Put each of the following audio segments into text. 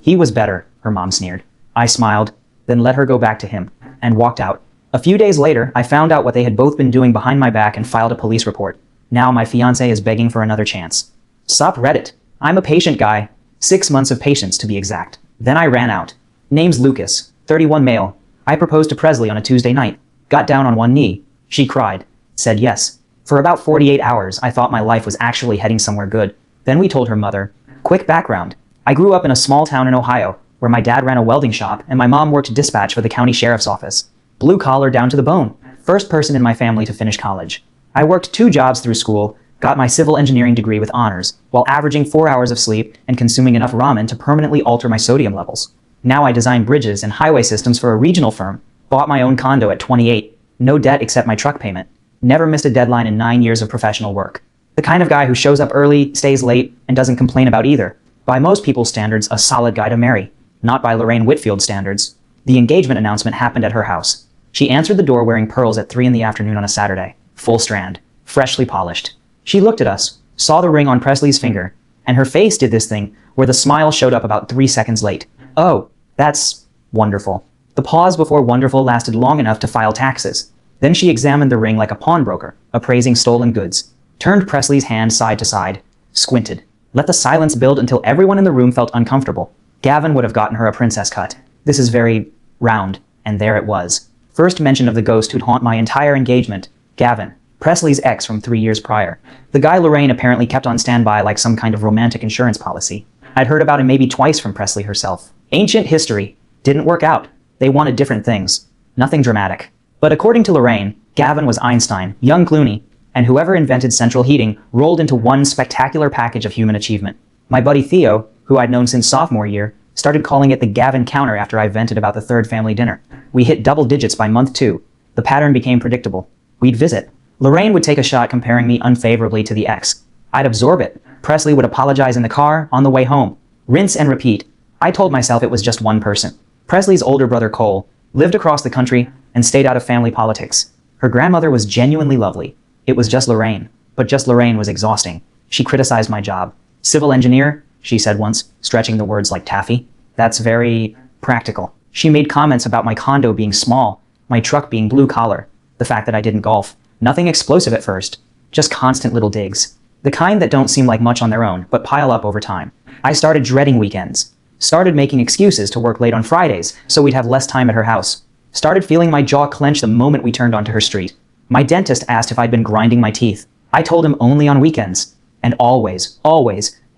He was better, her mom sneered. I smiled, then let her go back to him, and walked out. A few days later, I found out what they had both been doing behind my back and filed a police report. Now my fiancé is begging for another chance. Sup Reddit. I'm a patient guy. 6 months of patience to be exact. Then I ran out. Name's Lucas, 31 male. I proposed to Presley on a Tuesday night. Got down on one knee. She cried. Said yes. For about 48 hours, I thought my life was actually heading somewhere good. Then we told her mother. Quick background. I grew up in a small town in Ohio, where my dad ran a welding shop and my mom worked dispatch for the county sheriff's office. Blue collar down to the bone. First person in my family to finish college. I worked 2 jobs through school, got my civil engineering degree with honors, while averaging 4 hours of sleep and consuming enough ramen to permanently alter my sodium levels. Now I design bridges and highway systems for a regional firm. Bought my own condo at 28. No debt except my truck payment. Never missed a deadline in 9 years of professional work. The kind of guy who shows up early, stays late, and doesn't complain about either. By most people's standards, a solid guy to marry. Not by Lorraine Whitfield standards. The engagement announcement happened at her house. She answered the door wearing pearls at 3 in the afternoon on a Saturday. Full strand. Freshly polished. She looked at us, saw the ring on Presley's finger, and her face did this thing where the smile showed up about 3 seconds late. Oh, that's wonderful. The pause before wonderful lasted long enough to file taxes. Then she examined the ring like a pawnbroker, appraising stolen goods. Turned Presley's hand side to side. Squinted. Let the silence build until everyone in the room felt uncomfortable. Gavin would have gotten her a princess cut. This is very round, and there it was. First mention of the ghost who'd haunt my entire engagement. Gavin, Presley's ex from 3 years prior. The guy Lorraine apparently kept on standby like some kind of romantic insurance policy. I'd heard about him maybe twice from Presley herself. Ancient history. Didn't work out. They wanted different things. Nothing dramatic. But according to Lorraine, Gavin was Einstein, young Clooney, and whoever invented central heating rolled into one spectacular package of human achievement. My buddy Theo, who I'd known since sophomore year, started calling it the Gavin counter after I vented about the 3rd family dinner. We hit double digits by month 2. The pattern became predictable. We'd visit. Lorraine would take a shot comparing me unfavorably to the ex. I'd absorb it. Presley would apologize in the car, on the way home. Rinse and repeat. I told myself it was just one person. Presley's older brother Cole lived across the country and stayed out of family politics. Her grandmother was genuinely lovely. It was just Lorraine. But just Lorraine was exhausting. She criticized my job. Civil engineer, she said once, stretching the words like taffy. That's very practical. She made comments about my condo being small, my truck being blue collar, the fact that I didn't golf. Nothing explosive at first. Just constant little digs. The kind that don't seem like much on their own, but pile up over time. I started dreading weekends. Started making excuses to work late on Fridays, so we'd have less time at her house. Started feeling my jaw clench the moment we turned onto her street. My dentist asked if I'd been grinding my teeth. I told him only on weekends. And always,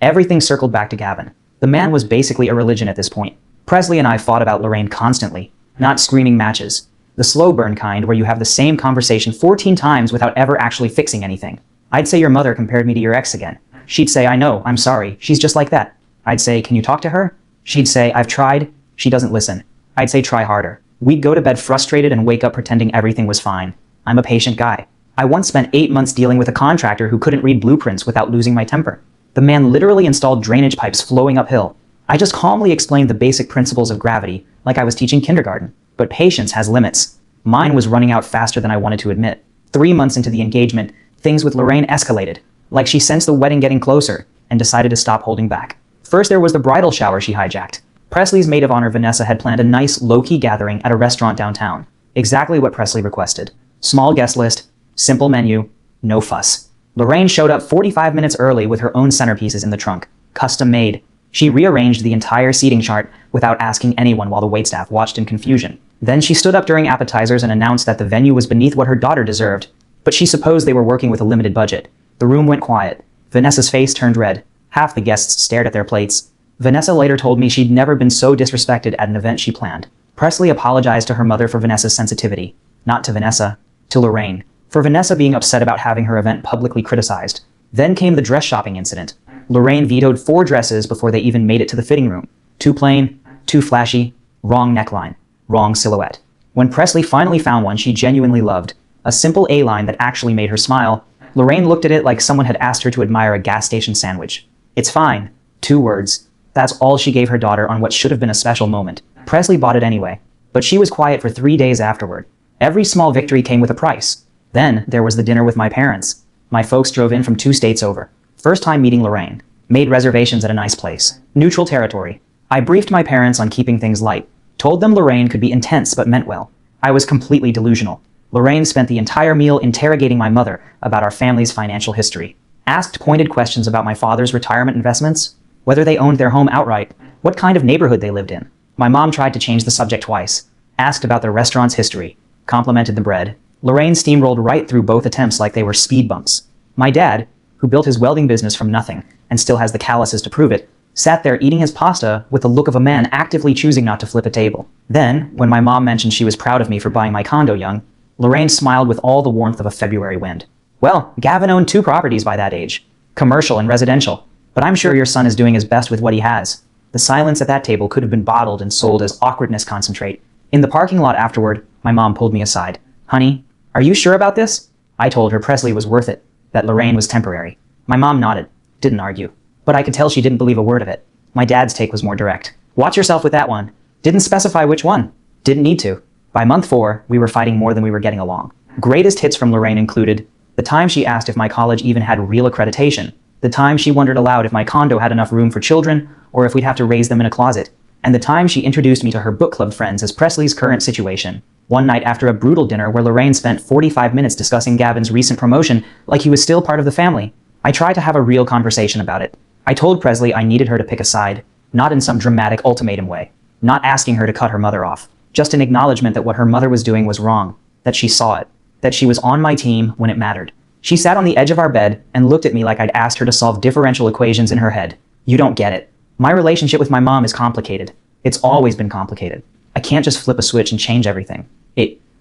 everything circled back to Gavin. The man was basically a religion at this point. Presley and I fought about Lorraine constantly. Not screaming matches. The slow burn kind where you have the same conversation 14 times without ever actually fixing anything. I'd say your mother compared me to your ex again. She'd say, I know, I'm sorry, she's just like that. I'd say, can you talk to her? She'd say, I've tried, she doesn't listen. I'd say, try harder. We'd go to bed frustrated and wake up pretending everything was fine. I'm a patient guy. I once spent 8 months dealing with a contractor who couldn't read blueprints without losing my temper. The man literally installed drainage pipes flowing uphill. I just calmly explained the basic principles of gravity, like I was teaching kindergarten. But patience has limits. Mine was running out faster than I wanted to admit. 3 months into the engagement, things with Lorraine escalated. Like she sensed the wedding getting closer, and decided to stop holding back. First there was the bridal shower she hijacked. Presley's maid of honor Vanessa had planned a nice, low-key gathering at a restaurant downtown. Exactly what Presley requested. Small guest list, simple menu, no fuss. Lorraine showed up 45 minutes early with her own centerpieces in the trunk. Custom made. She rearranged the entire seating chart without asking anyone while the waitstaff watched in confusion. Then she stood up during appetizers and announced that the venue was beneath what her daughter deserved. But she supposed they were working with a limited budget. The room went quiet. Vanessa's face turned red. Half the guests stared at their plates. Vanessa later told me she'd never been so disrespected at an event she planned. Presley apologized to her mother for Vanessa's sensitivity. Not to Vanessa, to Lorraine. For Vanessa being upset about having her event publicly criticized. Then came the dress shopping incident. Lorraine vetoed 4 dresses before they even made it to the fitting room. Too plain, too flashy, wrong neckline, wrong silhouette. When Presley finally found one she genuinely loved, a simple A-line that actually made her smile, Lorraine looked at it like someone had asked her to admire a gas station sandwich. It's fine. 2 words. That's all she gave her daughter on what should have been a special moment. Presley bought it anyway, but she was quiet for 3 days afterward. Every small victory came with a price. Then there was the dinner with my parents. My folks drove in from 2 states over. First time meeting Lorraine. Made reservations at a nice place. Neutral territory. I briefed my parents on keeping things light, told them Lorraine could be intense but meant well. I was completely delusional. Lorraine spent the entire meal interrogating my mother about our family's financial history, asked pointed questions about my father's retirement investments, whether they owned their home outright, what kind of neighborhood they lived in. My mom tried to change the subject twice, asked about the restaurant's history, complimented the bread. Lorraine steamrolled right through both attempts like they were speed bumps. My dad, who built his welding business from nothing and still has the calluses to prove it, sat there eating his pasta with the look of a man actively choosing not to flip a table. Then, when my mom mentioned she was proud of me for buying my condo young, Lorraine smiled with all the warmth of a February wind. Well, Gavin owned 2 properties by that age, commercial and residential, but I'm sure your son is doing his best with what he has. The silence at that table could have been bottled and sold as awkwardness concentrate. In the parking lot afterward, my mom pulled me aside. Honey, are you sure about this? I told her Presley was worth it, that Lorraine was temporary. My mom nodded, didn't argue, but I could tell she didn't believe a word of it. My dad's take was more direct. Watch yourself with that one. Didn't specify which one. Didn't need to. By month 4, we were fighting more than we were getting along. Greatest hits from Lorraine included the time she asked if my college even had real accreditation, the time she wondered aloud if my condo had enough room for children or if we'd have to raise them in a closet, and the time she introduced me to her book club friends as Presley's current situation. One night after a brutal dinner where Lorraine spent 45 minutes discussing Gavin's recent promotion like he was still part of the family, I tried to have a real conversation about it. I told Presley I needed her to pick a side, not in some dramatic ultimatum way, not asking her to cut her mother off, just an acknowledgement that what her mother was doing was wrong, that she saw it, that she was on my team when it mattered. She sat on the edge of our bed and looked at me like I'd asked her to solve differential equations in her head. You don't get it. My relationship with my mom is complicated. It's always been complicated. I can't just flip a switch and change everything.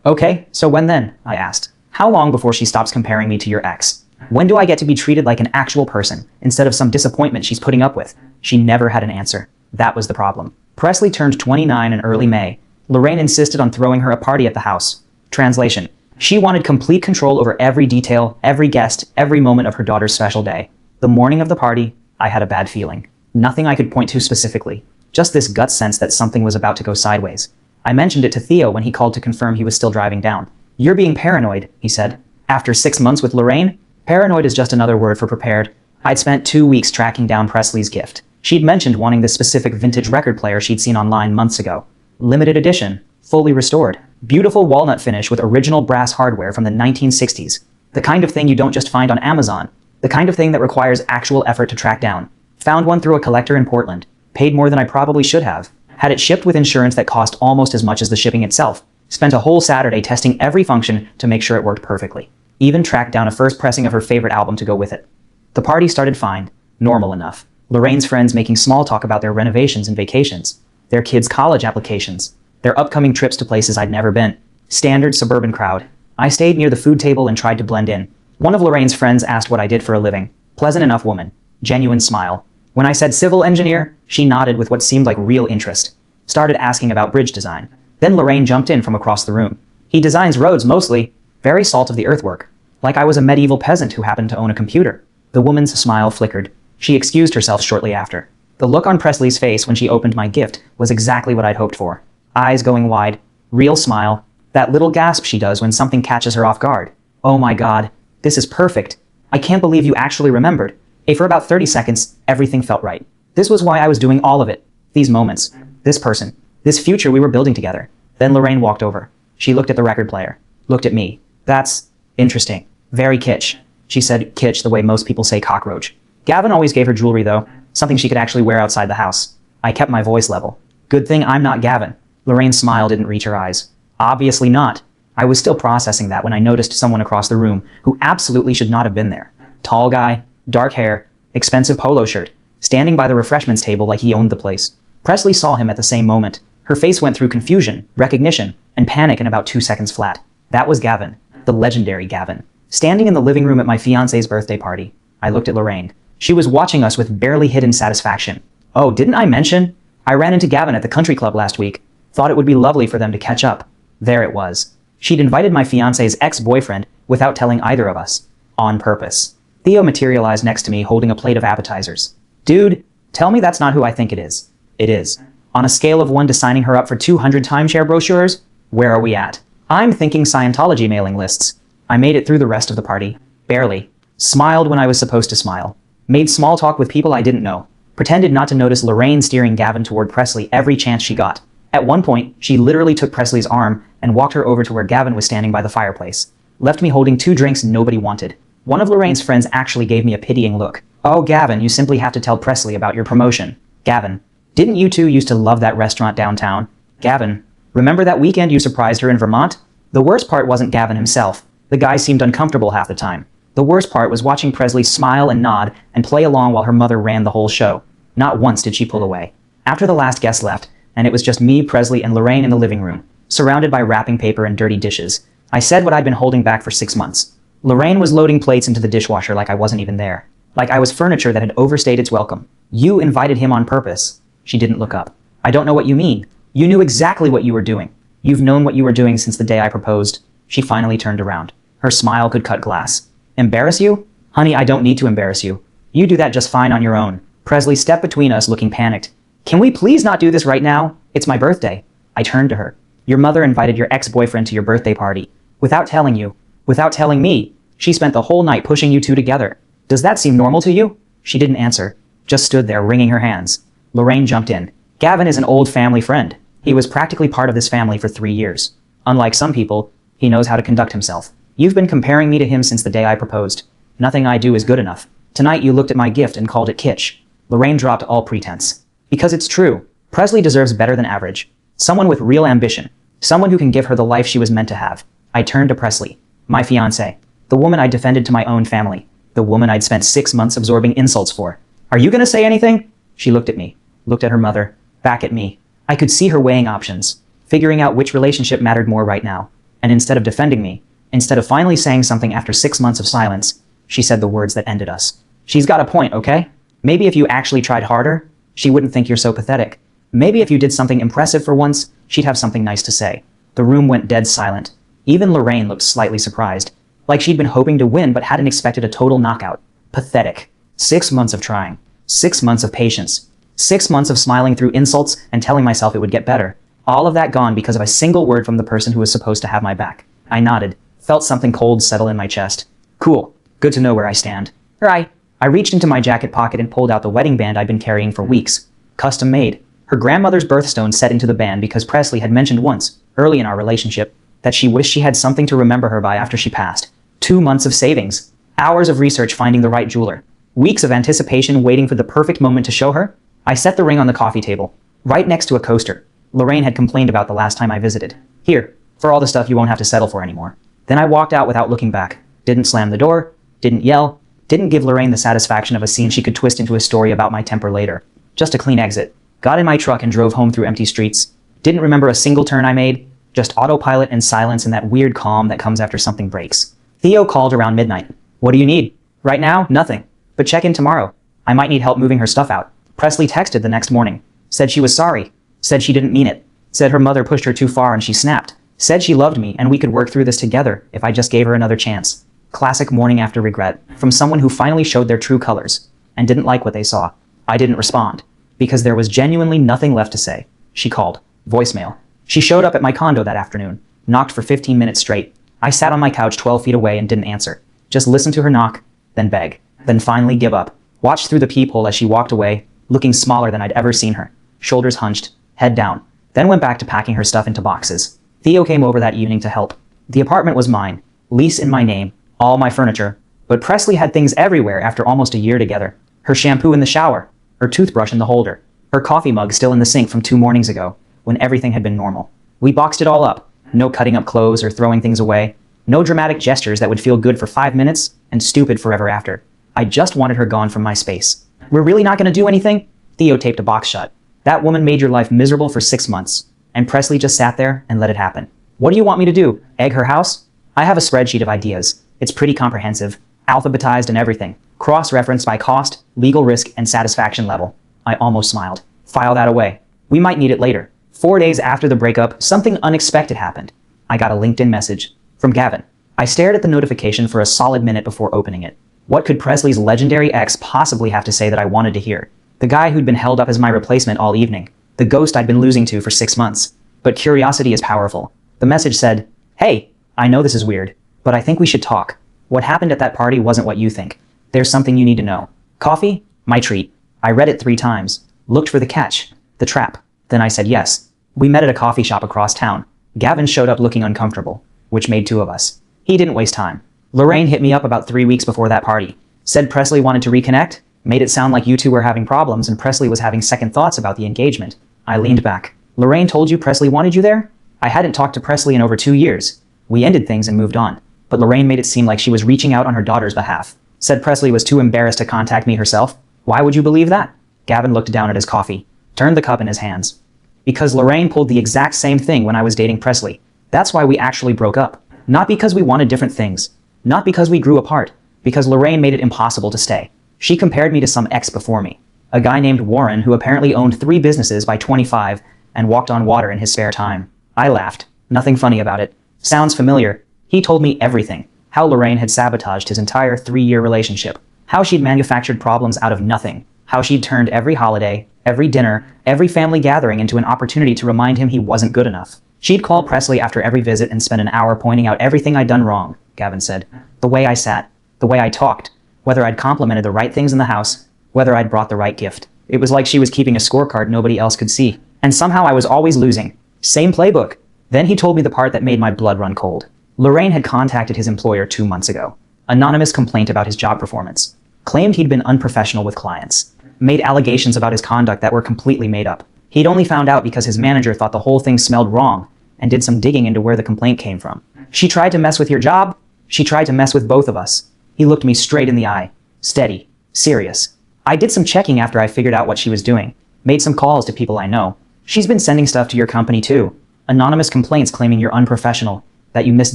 Okay, so when then? I asked. How long before she stops comparing me to your ex? When do I get to be treated like an actual person instead of some disappointment she's putting up with? She never had an answer. That was the problem. Presley turned 29 in early May. Lorraine insisted on throwing her a party at the house. Translation. She wanted complete control over every detail, every guest, every moment of her daughter's special day. The morning of the party, I had a bad feeling. Nothing I could point to specifically. Just this gut sense that something was about to go sideways. I mentioned it to Theo when he called to confirm he was still driving down. You're being paranoid, he said. After 6 months with Lorraine? Paranoid is just another word for prepared. I'd spent 2 weeks tracking down Presley's gift. She'd mentioned wanting this specific vintage record player she'd seen online months ago. Limited edition, fully restored. Beautiful walnut finish with original brass hardware from the 1960s. The kind of thing you don't just find on Amazon. The kind of thing that requires actual effort to track down. Found one through a collector in Portland. Paid more than I probably should have. Had it shipped with insurance that cost almost as much as the shipping itself. Spent a whole Saturday testing every function to make sure it worked perfectly. Even tracked down a first pressing of her favorite album to go with it. The party started fine. Normal enough. Lorraine's friends making small talk about their renovations and vacations. Their kids' college applications. Their upcoming trips to places I'd never been. Standard suburban crowd. I stayed near the food table and tried to blend in. One of Lorraine's friends asked what I did for a living. Pleasant enough woman. Genuine smile. When I said civil engineer, she nodded with what seemed like real interest. Started asking about bridge design. Then Lorraine jumped in from across the room. He designs roads mostly. Very salt of the earth work. Like I was a medieval peasant who happened to own a computer. The woman's smile flickered. She excused herself shortly after. The look on Presley's face when she opened my gift was exactly what I'd hoped for. Eyes going wide. Real smile. That little gasp she does when something catches her off guard. Oh my god. This is perfect. I can't believe you actually remembered. For about 30 seconds, everything felt right. This was why I was doing all of it. These moments. This person. This future we were building together. Then Lorraine walked over. She looked at the record player. Looked at me. That's interesting. Very kitsch. She said kitsch the way most people say cockroach. Gavin always gave her jewelry though. Something she could actually wear outside the house. I kept my voice level. Good thing I'm not Gavin. Lorraine's smile didn't reach her eyes. Obviously not. I was still processing that when I noticed someone across the room who absolutely should not have been there. Tall guy, dark hair, expensive polo shirt, standing by the refreshments table like he owned the place. Presley saw him at the same moment. Her face went through confusion, recognition, and panic in about 2 seconds flat. That was Gavin, the legendary Gavin. Standing in the living room at my fiancé's birthday party, I looked at Lorraine. She was watching us with barely hidden satisfaction. Oh, didn't I mention? I ran into Gavin at the country club last week. Thought it would be lovely for them to catch up. There it was. She'd invited my fiancé's ex-boyfriend without telling either of us. On purpose. Theo materialized next to me holding a plate of appetizers. Dude, tell me that's not who I think it is. It is. On a scale of 1 to signing her up for 200 timeshare brochures, where are we at? I'm thinking Scientology mailing lists. I made it through the rest of the party. Barely. Smiled when I was supposed to smile. Made small talk with people I didn't know. pretended not to notice Lorraine steering Gavin toward Presley every chance she got. At one point, she literally took Presley's arm and walked her over to where Gavin was standing by the fireplace. Left me holding 2 drinks nobody wanted. One of Lorraine's friends actually gave me a pitying look. "Oh, Gavin, you simply have to tell Presley about your promotion." Gavin, "Didn't you two used to love that restaurant downtown?" Gavin, "Remember that weekend you surprised her in Vermont?" The worst part wasn't Gavin himself. The guy seemed uncomfortable half the time. The worst part was watching Presley smile and nod and play along while her mother ran the whole show. Not once did she pull away. After the last guest left, and it was just me, Presley, and Lorraine in the living room, surrounded by wrapping paper and dirty dishes, I said what I'd been holding back for 6 months. Lorraine was loading plates into the dishwasher like I wasn't even there. Like I was furniture that had overstayed its welcome. "You invited him on purpose." She didn't look up. "I don't know what you mean. You knew exactly what you were doing. You've known what you were doing since the day I proposed." She finally turned around. Her smile could cut glass. "Embarrass you? Honey, I don't need to embarrass you. You do that just fine on your own." Presley stepped between us, looking panicked. "Can we please not do this right now? It's my birthday." I turned to her. "Your mother invited your ex-boyfriend to your birthday party. Without telling you. Without telling me. She spent the whole night pushing you two together. Does that seem normal to you?" She didn't answer. Just stood there, wringing her hands. Lorraine jumped in. "Gavin is an old family friend. He was practically part of this family for 3 years. Unlike some people, he knows how to conduct himself. You've been comparing me to him since the day I proposed. Nothing I do is good enough. Tonight you looked at my gift and called it kitsch." Lorraine dropped all pretense. "Because it's true. Presley deserves better than average. Someone with real ambition. Someone who can give her the life she was meant to have." I turned to Presley. My fiancée. The woman I defended to my own family. The woman I'd spent 6 months absorbing insults for. "Are you gonna say anything?" She looked at me. Looked at her mother. Back at me. I could see her weighing options. Figuring out which relationship mattered more right now. And instead of defending me, instead of finally saying something after 6 months of silence, she said the words that ended us. "She's got a point, okay? Maybe if you actually tried harder, she wouldn't think you're so pathetic. Maybe if you did something impressive for once, she'd have something nice to say." The room went dead silent. Even Lorraine looked slightly surprised. Like she'd been hoping to win but hadn't expected a total knockout. Pathetic. 6 months of trying. 6 months of patience. 6 months of smiling through insults and telling myself it would get better. All of that gone because of a single word from the person who was supposed to have my back. I nodded. Felt something cold settle in my chest. Cool. Good to know where I stand. Right. I reached into my jacket pocket and pulled out the wedding band I'd been carrying for weeks. Custom made. Her grandmother's birthstone set into the band because Presley had mentioned once, early in our relationship, that she wished she had something to remember her by after she passed. 2 months of savings. Hours of research finding the right jeweler. Weeks of anticipation waiting for the perfect moment to show her. I set the ring on the coffee table, right next to a coaster Lorraine had complained about the last time I visited. "Here, for all the stuff you won't have to settle for anymore." Then I walked out without looking back. Didn't slam the door. Didn't yell. Didn't give Lorraine the satisfaction of a scene she could twist into a story about my temper later. Just a clean exit. Got in my truck and drove home through empty streets. Didn't remember a single turn I made. Just autopilot and silence and that weird calm that comes after something breaks. Theo called around midnight. "What do you need?" "Right now, nothing. But check in tomorrow. I might need help moving her stuff out." Presley texted the next morning. Said she was sorry. Said she didn't mean it. Said her mother pushed her too far and she snapped. Said she loved me and we could work through this together if I just gave her another chance. Classic morning after regret from someone who finally showed their true colors and didn't like what they saw. I didn't respond because there was genuinely nothing left to say. She called. Voicemail. She showed up at my condo that afternoon. Knocked for 15 minutes straight. I sat on my couch 12 feet away and didn't answer. Just listened to her knock, then beg, then finally give up. Watched through the peephole as she walked away, looking smaller than I'd ever seen her. Shoulders hunched, head down. Then went back to packing her stuff into boxes. Theo came over that evening to help. The apartment was mine. Lease in my name. All my furniture. But Presley had things everywhere after almost a year together. Her shampoo in the shower. Her toothbrush in the holder. Her coffee mug still in the sink from 2 mornings ago, when everything had been normal. We boxed it all up. No cutting up clothes or throwing things away. No dramatic gestures that would feel good for 5 minutes and stupid forever after. I just wanted her gone from my space. "We're really not going to do anything?" Theo taped a box shut. "That woman made your life miserable for 6 months. And Presley just sat there and let it happen. What do you want me to do? Egg her house?" I have a spreadsheet of ideas. It's pretty comprehensive. Alphabetized and everything. Cross-referenced by cost, legal risk, and satisfaction level. I almost smiled. File that away. We might need it later. 4 days after the breakup, something unexpected happened. I got a LinkedIn message. From Gavin. I stared at the notification for a solid minute before opening it. What could Presley's legendary ex possibly have to say that I wanted to hear? The guy who'd been held up as my replacement all evening. The ghost I'd been losing to for 6 months. But curiosity is powerful. The message said, "Hey, I know this is weird, but I think we should talk. What happened at that party wasn't what you think. There's something you need to know. Coffee? My treat." I read it 3 times, looked for the catch, the trap. Then I said yes. We met at a coffee shop across town. Gavin showed up looking uncomfortable, which made 2 of us. He didn't waste time. Lorraine hit me up about 3 weeks before that party. Said Presley wanted to reconnect, made it sound like you two were having problems and Presley was having second thoughts about the engagement. I leaned back. Lorraine told you Presley wanted you there? I hadn't talked to Presley in over 2 years. We ended things and moved on. But Lorraine made it seem like she was reaching out on her daughter's behalf. Said Presley was too embarrassed to contact me herself. Why would you believe that? Gavin looked down at his coffee, turned the cup in his hands. Because Lorraine pulled the exact same thing when I was dating Presley. That's why we actually broke up. Not because we wanted different things. Not because we grew apart. Because Lorraine made it impossible to stay. She compared me to some ex before me. A guy named Warren who apparently owned 3 businesses by 25 and walked on water in his spare time. I laughed. Nothing funny about it. Sounds familiar. He told me everything. How Lorraine had sabotaged his entire 3-year relationship. How she'd manufactured problems out of nothing. How she'd turned every holiday, every dinner, every family gathering into an opportunity to remind him he wasn't good enough. She'd call Presley after every visit and spend an hour pointing out everything I'd done wrong, Gavin said. The way I sat, the way I talked, whether I'd complimented the right things in the house, whether I'd brought the right gift. It was like she was keeping a scorecard nobody else could see. And somehow I was always losing. Same playbook. Then he told me the part that made my blood run cold. Lorraine had contacted his employer 2 months ago. Anonymous complaint about his job performance. Claimed he'd been unprofessional with clients. Made allegations about his conduct that were completely made up. He'd only found out because his manager thought the whole thing smelled wrong and did some digging into where the complaint came from. She tried to mess with your job. She tried to mess with both of us. He looked me straight in the eye. Steady. Serious. I did some checking after I figured out what she was doing. Made some calls to people I know. She's been sending stuff to your company too. Anonymous complaints claiming you're unprofessional, that you missed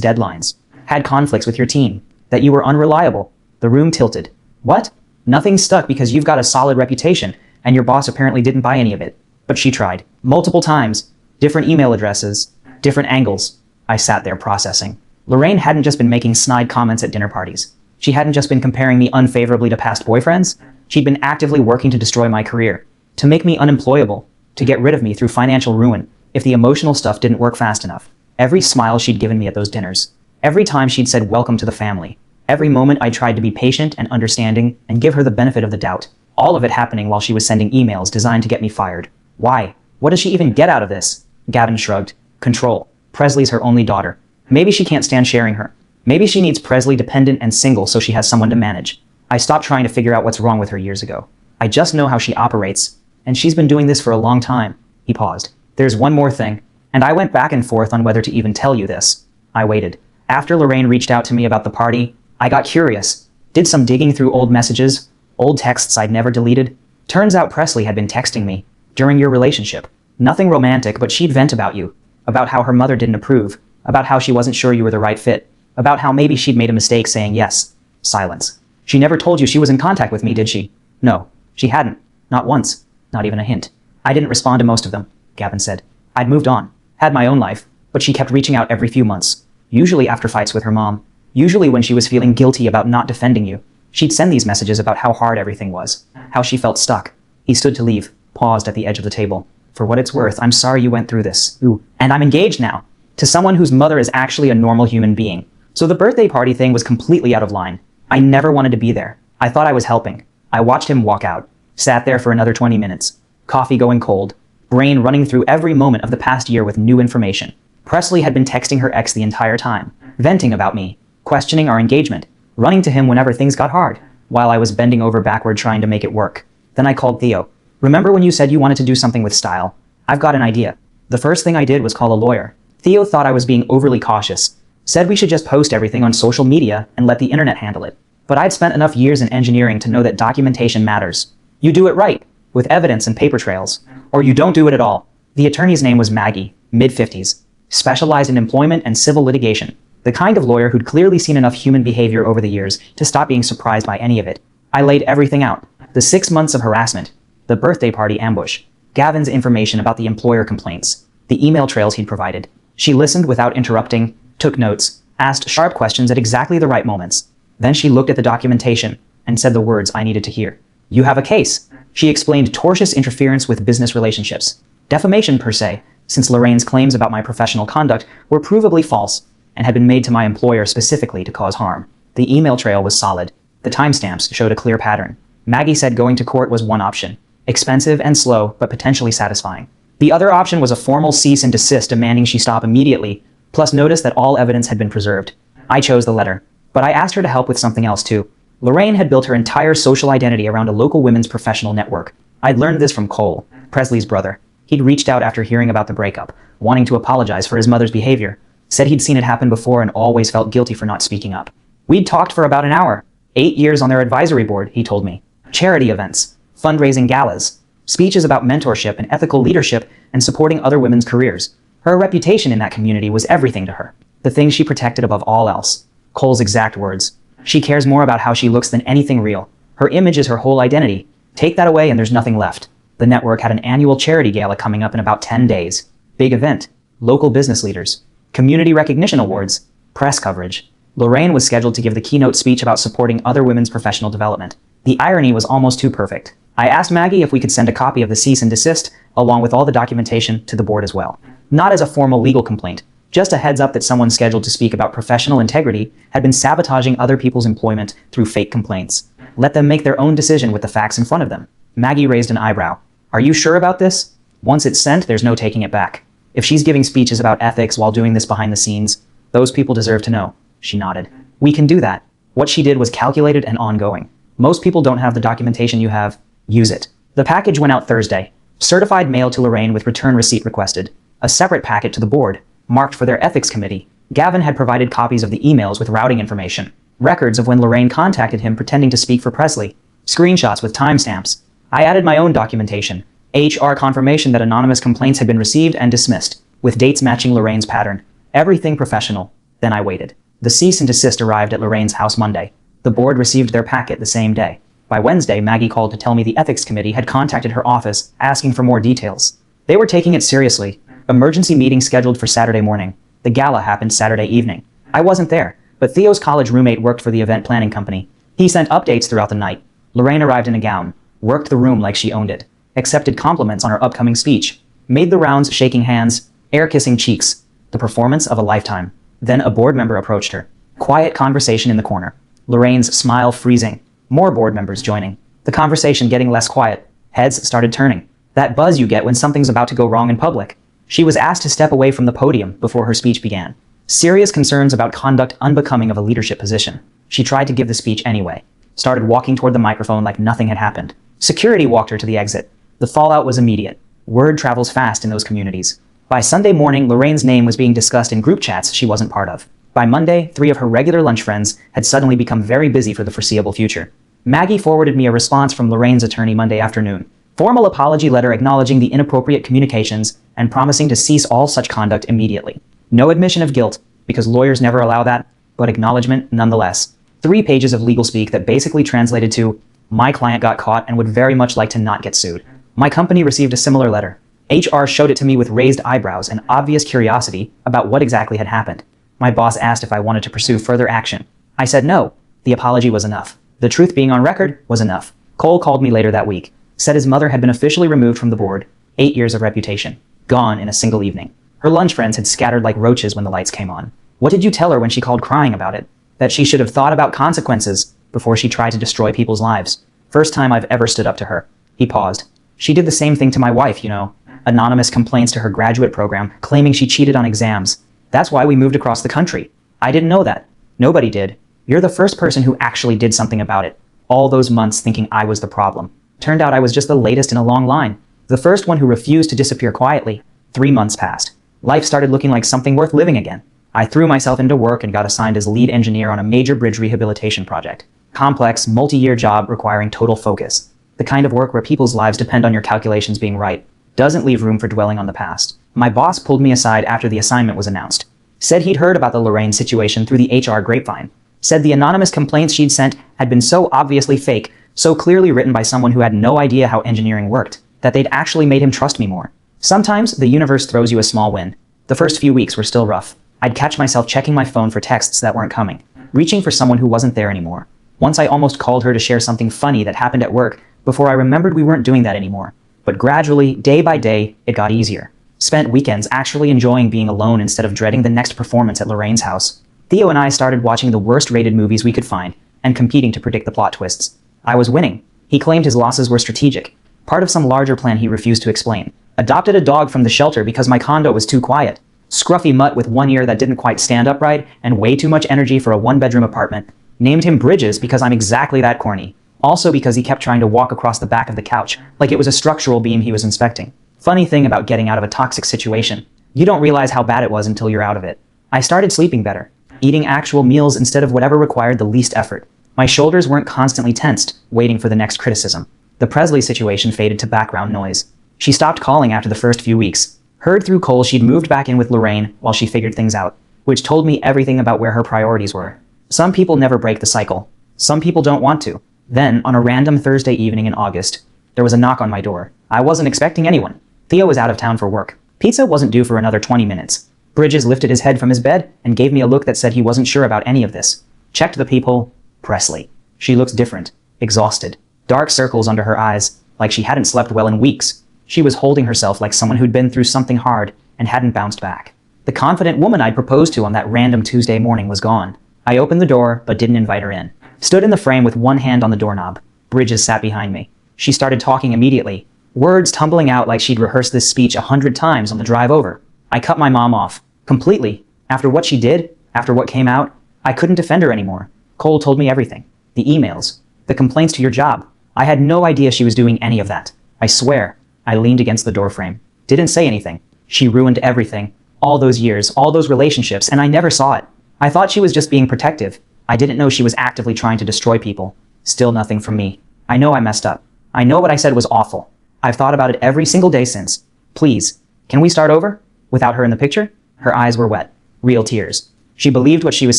deadlines, had conflicts with your team, that you were unreliable. The room tilted. What? Nothing stuck because you've got a solid reputation, and your boss apparently didn't buy any of it. But she tried. Multiple times. Different email addresses. Different angles. I sat there processing. Lorraine hadn't just been making snide comments at dinner parties. She hadn't just been comparing me unfavorably to past boyfriends. She'd been actively working to destroy my career. To make me unemployable. To get rid of me through financial ruin if the emotional stuff didn't work fast enough. Every smile she'd given me at those dinners. Every time she'd said welcome to the family. Every moment I tried to be patient and understanding and give her the benefit of the doubt. All of it happening while she was sending emails designed to get me fired. Why? What does she even get out of this? Gavin shrugged. Control. Presley's her only daughter. Maybe she can't stand sharing her. Maybe she needs Presley dependent and single so she has someone to manage. I stopped trying to figure out what's wrong with her years ago. I just know how she operates. And she's been doing this for a long time. He paused. There's one more thing. And I went back and forth on whether to even tell you this. I waited. After Lorraine reached out to me about the party, I got curious. Did some digging through old messages, old texts I'd never deleted. Turns out Presley had been texting me during your relationship. Nothing romantic, but she'd vent about you. About how her mother didn't approve. About how she wasn't sure you were the right fit. About how maybe she'd made a mistake saying yes. Silence. She never told you she was in contact with me, did she? No, she hadn't. Not once. Not even a hint. I didn't respond to most of them, Gavin said. I'd moved on. Had my own life. But she kept reaching out every few months. Usually after fights with her mom. Usually when she was feeling guilty about not defending you. She'd send these messages about how hard everything was. How she felt stuck. He stood to leave. Paused at the edge of the table. For what it's worth, I'm sorry you went through this. Ooh. And I'm engaged now. To someone whose mother is actually a normal human being. So the birthday party thing was completely out of line. I never wanted to be there. I thought I was helping. I watched him walk out. Sat there for another 20 minutes. Coffee going cold. Brain running through every moment of the past year with new information. Presley had been texting her ex the entire time. Venting about me. Questioning our engagement. Running to him whenever things got hard. While I was bending over backward trying to make it work. Then I called Theo. Remember when you said you wanted to do something with style? I've got an idea. The first thing I did was call a lawyer. Theo thought I was being overly cautious. Said we should just post everything on social media and let the internet handle it. But I'd spent enough years in engineering to know that documentation matters. You do it right, with evidence and paper trails. Or you don't do it at all. The attorney's name was Maggie, mid-50s. Specialized in employment and civil litigation. The kind of lawyer who'd clearly seen enough human behavior over the years to stop being surprised by any of it. I laid everything out. The 6 months of harassment. The birthday party ambush. Gavin's information about the employer complaints. The email trails he'd provided. She listened without interrupting, took notes, asked sharp questions at exactly the right moments. Then she looked at the documentation and said the words I needed to hear. You have a case. She explained tortious interference with business relationships. Defamation per se, since Lorraine's claims about my professional conduct were provably false and had been made to my employer specifically to cause harm. The email trail was solid. The timestamps showed a clear pattern. Maggie said going to court was one option. Expensive and slow, but potentially satisfying. The other option was a formal cease and desist demanding she stop immediately, plus notice that all evidence had been preserved. I chose the letter, but I asked her to help with something else too. Lorraine had built her entire social identity around a local women's professional network. I'd learned this from Cole, Presley's brother. He'd reached out after hearing about the breakup, wanting to apologize for his mother's behavior. Said he'd seen it happen before and always felt guilty for not speaking up. We'd talked for about an hour. 8 years on their advisory board, he told me. Charity events, fundraising galas, speeches about mentorship and ethical leadership and supporting other women's careers. Her reputation in that community was everything to her. The thing she protected above all else. Cole's exact words. She cares more about how she looks than anything real. Her image is her whole identity. Take that away and there's nothing left. The network had an annual charity gala coming up in about 10 days. Big event. Local business leaders. Community recognition awards. Press coverage. Lorraine was scheduled to give the keynote speech about supporting other women's professional development. The irony was almost too perfect. I asked Maggie if we could send a copy of the cease and desist, along with all the documentation, to the board as well. Not as a formal legal complaint, just a heads up that someone scheduled to speak about professional integrity had been sabotaging other people's employment through fake complaints. Let them make their own decision with the facts in front of them. Maggie raised an eyebrow. Are you sure about this? Once it's sent, there's no taking it back. If she's giving speeches about ethics while doing this behind the scenes, those people deserve to know. She nodded. We can do that. What she did was calculated and ongoing. Most people don't have the documentation you have. Use it. The package went out Thursday. Certified mail to Lorraine with return receipt requested. A separate packet to the board, marked for their ethics committee. Gavin had provided copies of the emails with routing information. Records of when Lorraine contacted him pretending to speak for Presley. Screenshots with timestamps. I added my own documentation. HR confirmation that anonymous complaints had been received and dismissed, with dates matching Lorraine's pattern. Everything professional. Then I waited. The cease and desist arrived at Lorraine's house Monday. The board received their packet the same day. By Wednesday, Maggie called to tell me the ethics committee had contacted her office, asking for more details. They were taking it seriously. Emergency meeting scheduled for Saturday morning. The gala happened Saturday evening. I wasn't there, but Theo's college roommate worked for the event planning company. He sent updates throughout the night. Lorraine arrived in a gown, worked the room like she owned it, accepted compliments on her upcoming speech, made the rounds shaking hands, air-kissing cheeks. The performance of a lifetime. Then a board member approached her. Quiet conversation in the corner. Lorraine's smile freezing. More board members joining. The conversation getting less quiet. Heads started turning. That buzz you get when something's about to go wrong in public. She was asked to step away from the podium before her speech began. Serious concerns about conduct unbecoming of a leadership position. She tried to give the speech anyway. Started walking toward the microphone like nothing had happened. Security walked her to the exit. The fallout was immediate. Word travels fast in those communities. By Sunday morning, Lorraine's name was being discussed in group chats she wasn't part of. By Monday, 3 of her regular lunch friends had suddenly become very busy for the foreseeable future. Maggie forwarded me a response from Lorraine's attorney Monday afternoon. Formal apology letter acknowledging the inappropriate communications and promising to cease all such conduct immediately. No admission of guilt, because lawyers never allow that, but acknowledgement nonetheless. 3 pages of legal speak that basically translated to, my client got caught and would very much like to not get sued. My company received a similar letter. HR showed it to me with raised eyebrows and obvious curiosity about what exactly had happened. My boss asked if I wanted to pursue further action. I said no. The apology was enough. The truth being on record was enough. Cole called me later that week. Said his mother had been officially removed from the board. 8 years of reputation. Gone in a single evening. Her lunch friends had scattered like roaches when the lights came on. What did you tell her when she called crying about it? That she should have thought about consequences before she tried to destroy people's lives. First time I've ever stood up to her. He paused. She did the same thing to my wife, you know. Anonymous complaints to her graduate program, claiming she cheated on exams. That's why we moved across the country. I didn't know that. Nobody did. You're the first person who actually did something about it. All those months thinking I was the problem. Turned out I was just the latest in a long line. The first one who refused to disappear quietly. 3 months passed. Life started looking like something worth living again. I threw myself into work and got assigned as lead engineer on a major bridge rehabilitation project. Complex, multi-year job requiring total focus. The kind of work where people's lives depend on your calculations being right. Doesn't leave room for dwelling on the past. My boss pulled me aside after the assignment was announced. Said he'd heard about the Lorraine situation through the HR grapevine. Said the anonymous complaints she'd sent had been so obviously fake, so clearly written by someone who had no idea how engineering worked, that they'd actually made him trust me more. Sometimes the universe throws you a small win. The first few weeks were still rough. I'd catch myself checking my phone for texts that weren't coming, reaching for someone who wasn't there anymore. Once I almost called her to share something funny that happened at work before I remembered we weren't doing that anymore. But gradually, day by day, it got easier. Spent weekends actually enjoying being alone instead of dreading the next performance at Lorraine's house. Theo and I started watching the worst-rated movies we could find and competing to predict the plot twists. I was winning. He claimed his losses were strategic. Part of some larger plan he refused to explain. Adopted a dog from the shelter because my condo was too quiet. Scruffy mutt with one ear that didn't quite stand upright and way too much energy for a one-bedroom apartment. Named him Bridges because I'm exactly that corny. Also because he kept trying to walk across the back of the couch, like it was a structural beam he was inspecting. Funny thing about getting out of a toxic situation. You don't realize how bad it was until you're out of it. I started sleeping better, eating actual meals instead of whatever required the least effort. My shoulders weren't constantly tensed, waiting for the next criticism. The Presley situation faded to background noise. She stopped calling after the first few weeks. Heard through Cole she'd moved back in with Lorraine while she figured things out, which told me everything about where her priorities were. Some people never break the cycle. Some people don't want to. Then, on a random Thursday evening in August, there was a knock on my door. I wasn't expecting anyone. Theo was out of town for work. Pizza wasn't due for another 20 minutes. Bridges lifted his head from his bed and gave me a look that said he wasn't sure about any of this. Checked the peephole. Presley. She looks different. Exhausted. Dark circles under her eyes, like she hadn't slept well in weeks. She was holding herself like someone who'd been through something hard and hadn't bounced back. The confident woman I'd proposed to on that random Tuesday morning was gone. I opened the door, but didn't invite her in. Stood in the frame with one hand on the doorknob. Bridges sat behind me. She started talking immediately, words tumbling out like she'd rehearsed this speech 100 times on the drive over. I cut my mom off. Completely. After what she did, after what came out, I couldn't defend her anymore. Cole told me everything. The emails. The complaints to your job. I had no idea she was doing any of that. I swear. I leaned against the doorframe. Didn't say anything. She ruined everything. All those years, all those relationships, and I never saw it. I thought she was just being protective. I didn't know she was actively trying to destroy people. Still nothing from me. I know I messed up. I know what I said was awful. I've thought about it every single day since. Please, can we start over? Without her in the picture? Her eyes were wet. Real tears. She believed what she was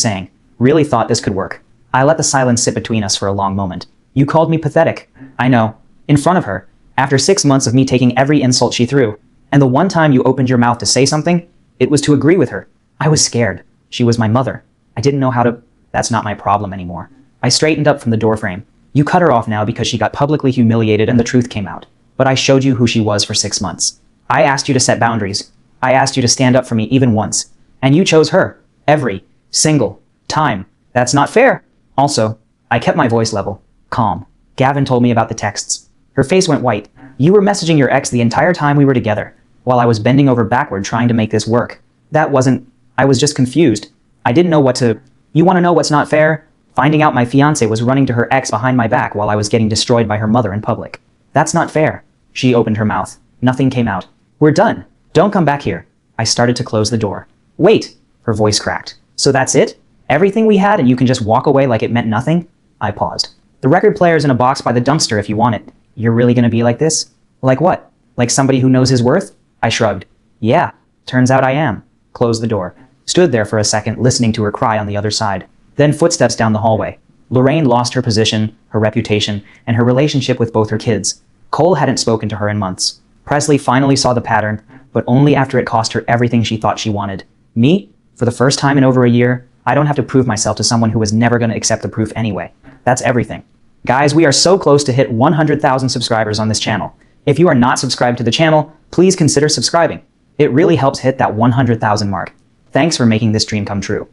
saying. Really thought this could work. I let the silence sit between us for a long moment. You called me pathetic. I know. In front of her. After 6 months of me taking every insult she threw. And the one time you opened your mouth to say something, it was to agree with her. I was scared. She was my mother. I didn't know how to... That's not my problem anymore. I straightened up from the doorframe. You cut her off now because she got publicly humiliated and the truth came out. But I showed you who she was for 6 months. I asked you to set boundaries. I asked you to stand up for me even once. And you chose her. Every single time. That's not fair. Also, I kept my voice level. Calm. Gavin told me about the texts. Her face went white. You were messaging your ex the entire time we were together, while I was bending over backward trying to make this work. That wasn't... I was just confused. I didn't know what to... You want to know what's not fair? Finding out my fiancé was running to her ex behind my back while I was getting destroyed by her mother in public. That's not fair. She opened her mouth. Nothing came out. We're done. Don't come back here. I started to close the door. Wait! Her voice cracked. So that's it? Everything we had and you can just walk away like it meant nothing? I paused. The record player's in a box by the dumpster if you want it. You're really gonna be like this? Like what? Like somebody who knows his worth? I shrugged. Yeah. Turns out I am. Closed the door. Stood there for a second, listening to her cry on the other side. Then footsteps down the hallway. Lorraine lost her position, her reputation, and her relationship with both her kids. Cole hadn't spoken to her in months. Presley finally saw the pattern, but only after it cost her everything she thought she wanted. Me? For the first time in over a year, I don't have to prove myself to someone who was never going to accept the proof anyway. That's everything. Guys, we are so close to hit 100,000 subscribers on this channel. If you are not subscribed to the channel, please consider subscribing. It really helps hit that 100,000 mark. Thanks for making this dream come true.